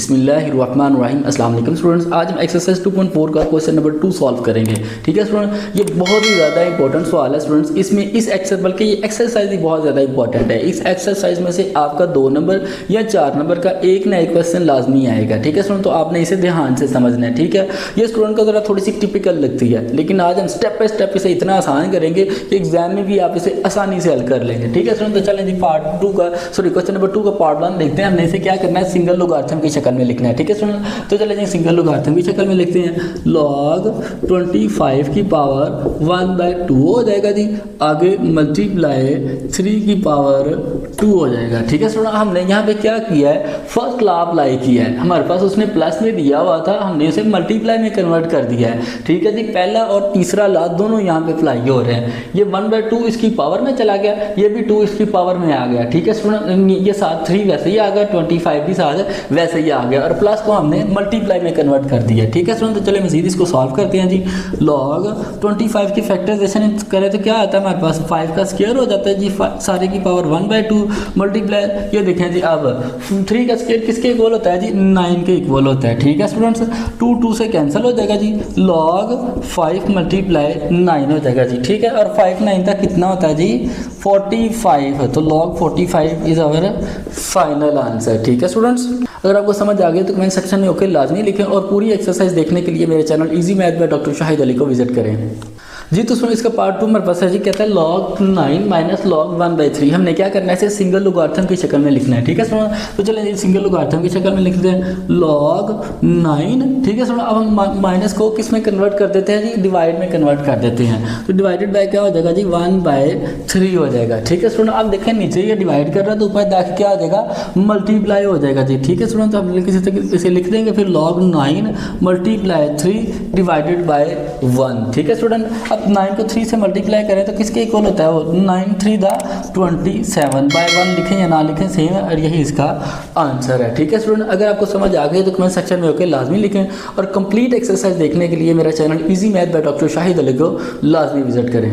बिस्मिल्लाहिर्रहमानिर्रहीम। अस्सलाम वालेकुम स्टूडेंट्स, आज हम एक्सरसाइज 2.4 का क्वेश्चन नंबर 2 सॉल्व करेंगे। ठीक है स्टूडेंट, ये बहुत ही ज़्यादा इंपॉर्टेंट सवाल है स्टूडेंट्स। इसमें इस बल्कि ये एक्सरसाइज ही बहुत ज़्यादा इंपॉर्टेंट है। इस एक्सरसाइज में से आपका 2 नंबर या 4 नंबर का एक ना एक क्वेश्चन लाजमी आएगा। ठीक है स्टूडेंट, तो आपने इसे ध्यान से समझना है। ठीक है, ये स्टूडेंट को ज़रा थोड़ी सी टिपिकल लगती है, लेकिन आज हम स्टेप बाय स्टेप इसे इतना आसान करेंगे कि एग्जाम में भी आप इसे आसानी से हल कर लेंगे। ठीक है स्टूडेंट, तो चलें जी क्वेश्चन नंबर 2 का पार्ट 1 देखते हैं। हमने इसे क्या करना है, सिंगल लोगारिथम की शक्ल में लिखना है। ठीक है स्टूडेंट, तो चले जी सिंगल लोगारिथम की शक्ल में लिखते हैं। log 25 की पावर 1/2 हो जाएगा जी। आगे मल्टीप्लाई 3 की पावर 2 हो जाएगा। ठीक है स्टूडेंट, हमने यहाँ पे क्या किया है, फर्स्ट लॉ अप्लाई किया है। हमारे पास उसने प्लस में दिया हुआ था, हमने उसे मल्टीप्लाई में कन्वर्ट कर दिया है। ठीक है जी, पहला और तीसरा लॉ दोनों यहाँ पे अप्लाई हो रहे हैं। ये 1/2 इसकी पावर में चला गया, ये भी 2 इसकी पावर में आ गया। ठीक है स्टूडेंट, ये साथ 3 वैसे ही आ गया, 25 भी साथ है वैसे ही आ गया, और प्लस को हमने मल्टीप्लाई में कन्वर्ट कर दिया। ठीक है स्टूडेंट, तो चलिए मजीद इसको सॉल्व करते हैं जी। log 25 की फैक्टराइजेशन करें तो क्या आता है हमारे पास, 5 का स्क्वायर हो जाता है जी, सारे की पावर 1/2 मल्टीप्लाई, ये देखें जी। अब 3 का स्क्वायर किसके इक्वल होता है जी, 9 के इक्वल होता है। ठीक है स्टूडेंट्स, 2 से कैंसिल हो जाएगा जी। log 5 मल्टीप्लाई 9 हो जाएगा जी। ठीक है, और 5 9 तक कितना होता है जी, 45। तो log 45 is our final answer. ठीक है स्टूडेंट्स, अगर आपको समझ आ गया तो कमेंट सेक्शन में ओके लाजमी लिखें, और पूरी एक्सरसाइज देखने के लिए मेरे channel easy math by doctor Shahid Ali को विजिट करें जी। तो सुनो, इसका पार्ट 2 मेरे पास है जी। कहता है log 9 माइनस log 1/3। हमने क्या करना है, इसे सिंगल लोगारिथम की शक्ल में लिखना है। ठीक है स्टूडेंट, तो चलिए सिंगल लोगारिथम की शक्ल में लिखते हैं log 9। ठीक है स्टूडेंट, अब हम माइनस को किस में कन्वर्ट कर देते हैं जी, डिवाइड में कन्वर्ट कर देते हैं। तो डिवाइडेड बाय क्या हो जाएगा जी, 1/3 हो जाएगा। ठीक है स्टूडेंट, आप देखें नीचे ये डिवाइड कर रहा है तो ऊपर जाके क्या हो जाएगा, मल्टीप्लाई हो जाएगा जी। ठीक है स्टूडेंट, तो हम इसे लिख देंगे फिर log 9 मल्टीप्लाई 3 डिवाइडेड बाय 1। ठीक है स्टूडेंट, अब 9 को 3 से मल्टीप्लाई करें तो किसके इक्वल होता है वो, 9 3 दा 27 बाय 1 लिखें या ना लिखें सेम है, और यही इसका आंसर है। ठीक है स्टूडेंट, अगर आपको समझ आ गई तो कमेंट सेक्शन में ओके लाजमी लिखें, और कंप्लीट एक्सरसाइज देखने के लिए मेरा channel easy math by doctor Shahid Ali को लाजमी विजिट करें।